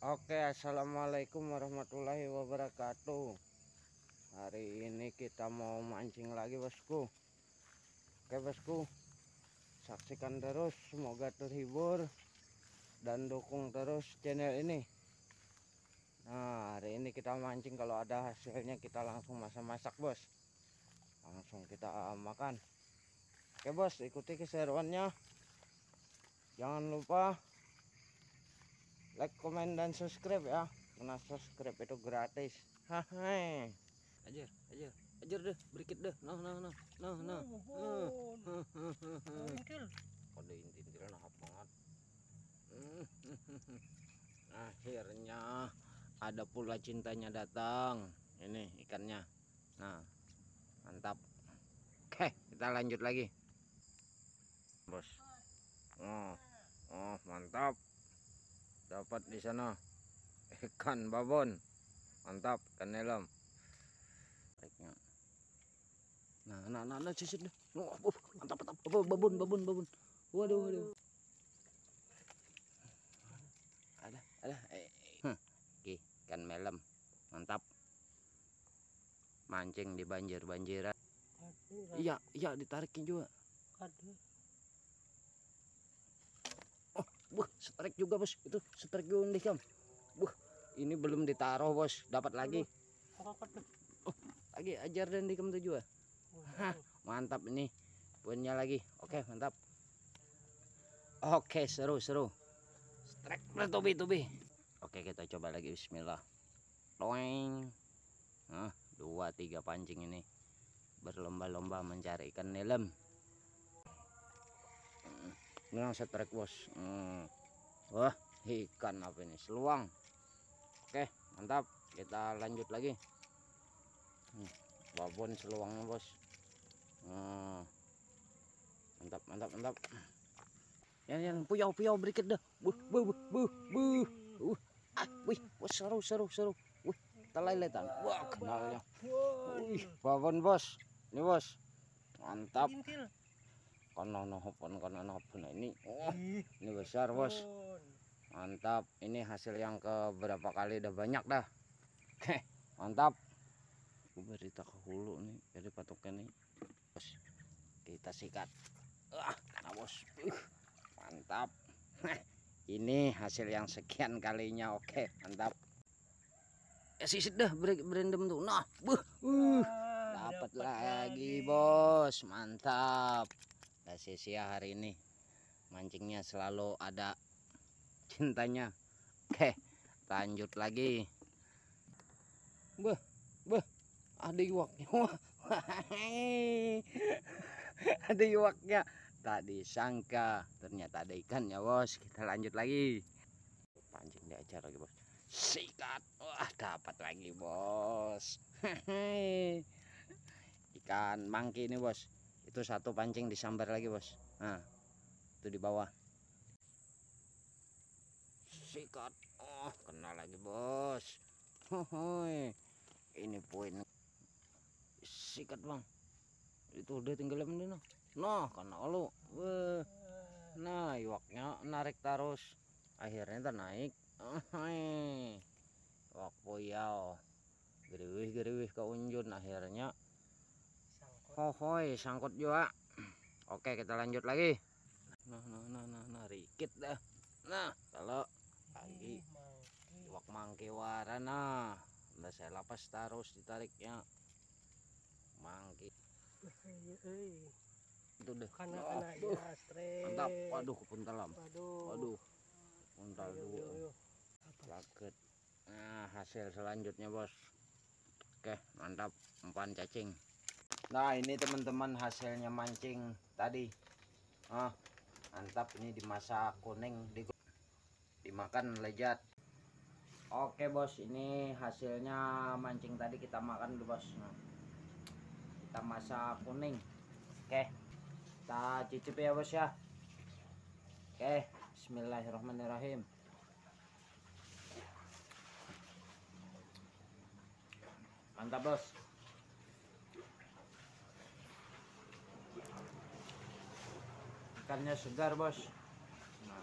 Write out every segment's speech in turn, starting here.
Oke, assalamualaikum warahmatullahi wabarakatuh. Hari ini kita mau mancing lagi, bosku. Oke, bosku, saksikan terus, semoga terhibur dan dukung terus channel ini. Nah, hari ini kita mancing, kalau ada hasilnya kita langsung masak-masak, bos. Langsung kita makan. Oke, bos, ikuti keseruannya. Jangan lupa like, komen, dan subscribe ya, karena subscribe itu gratis. Hahaha. Ajar deh, berikit deh. Nah. Kode intil nahap banget. Akhirnya ada pula cintanya datang. Ini ikannya. Nah, mantap. Oke, kita lanjut lagi, bos. Oh, mantap. Dapat di sana ikan babon. Mantap, ikan nelam. Tariknya. Nah, sisir deh. Mantap. Babon. Waduh. Ada. Oke, ikan melem. Mantap. Mancing di banjir-banjiran. Iya, ditarikin juga. Strike juga, bos. Itu strike juga nih, Kam. Ini belum ditaruh, bos. Dapat lagi. Lagi ajar dan dikam tuh juga. Mantap ini. Poinnya lagi. Oke, mantap. Oke, seru. Strike bertubi-tubi. Oke, kita coba lagi. Bismillah. Loeng. 2-3 pancing ini berlomba-lomba mencari ikan nelem. Ini yang strike, bos. Wah, ikan apa ini? Seluang. Oke, mantap. Kita lanjut lagi. Babon seluangnya, bos. Mantap. Yang puyau berikit dah. Wih, seru. Wih, teleletan. Wah, kenalnya. Wih, babon, bos. Ini, bos. Mantap. Kono ini. Ini besar, bos. Mantap. Ini hasil yang ke berapa kali udah banyak dah. Oke, mantap. Berita ke hulu nih dari patokan nih, bos. Kita sikat. Nah, bos. Mantap. Ini hasil yang sekian kalinya. Oke, mantap. Sisit dah, berendam tuh. Nah, dapat lagi, bos. Mantap. Gak sia-sia hari ini mancingnya, selalu ada cintanya. Oke, lanjut lagi. Ada iwaknya. Ada iwaknya. Tak disangka ternyata ada ikannya, bos. Kita lanjut lagi. Pancing diajar lagi, bos. Sikat. Wah, dapat lagi, bos. Ikan mangki ini, bos. Itu satu pancing disambar lagi, bos. Nah, itu di bawah. Sikat. Kena lagi, bos. Ini poin. Sikat, bang. Itu udah tenggelam nih, nah kena lu. Nah, iwaknya narik terus, akhirnya naik. Iwak puyau geriwih ke unjun, akhirnya sangkut juga. Oke, kita lanjut lagi. Nah, rikit dah. Nah, kalau lagi iwak mangki warna. Udah saya lapas terus ditariknya. Mangki itu deh. Mantap. Waduh, kepuntalam. Waduh, puntal dulu. Laket. Nah, hasil selanjutnya, bos. Oke, mantap. Umpan cacing. Nah, ini teman-teman hasilnya mancing tadi. Mantap. Ini dimasak kuning, dimakan lezat. Oke, bos, ini hasilnya mancing tadi kita makan dulu, bos. Nah, kita masak kuning. Oke, kita cicipi ya, bos ya. Oke, bismillahirrahmanirrahim. Mantap, bos. Ikannya segar, bos. Nah,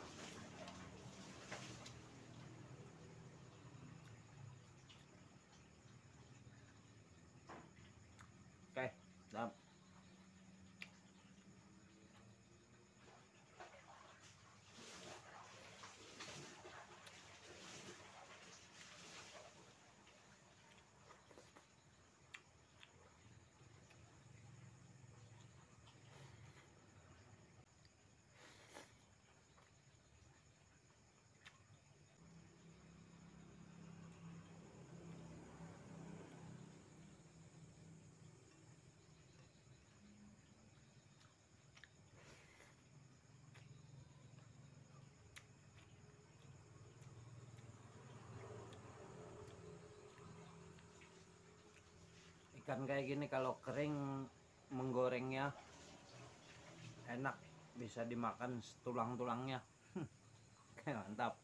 Ikan kayak gini kalau kering menggorengnya enak, bisa dimakan tulang-tulangnya. Mantap.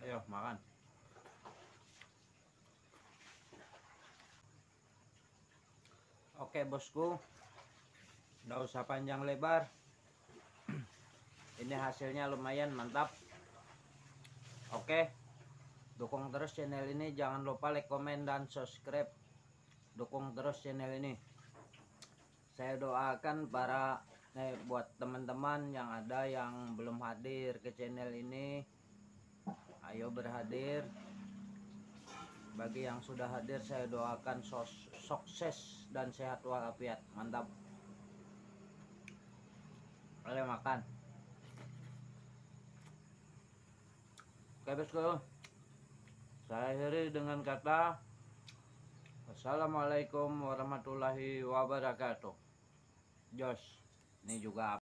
Ayo makan. Oke bosku, nggak usah panjang lebar. Ini hasilnya lumayan mantap. Oke, dukung terus channel ini, jangan lupa like, komen, dan subscribe. Dukung terus channel ini. Saya doakan buat teman-teman yang ada yang belum hadir ke channel ini, ayo berhadir. Bagi yang sudah hadir, saya doakan sukses dan sehat walafiat. Mantap. Boleh makan. Oke bosku, saya akhiri dengan kata Assalamualaikum warahmatullahi wabarakatuh. Jos, ini juga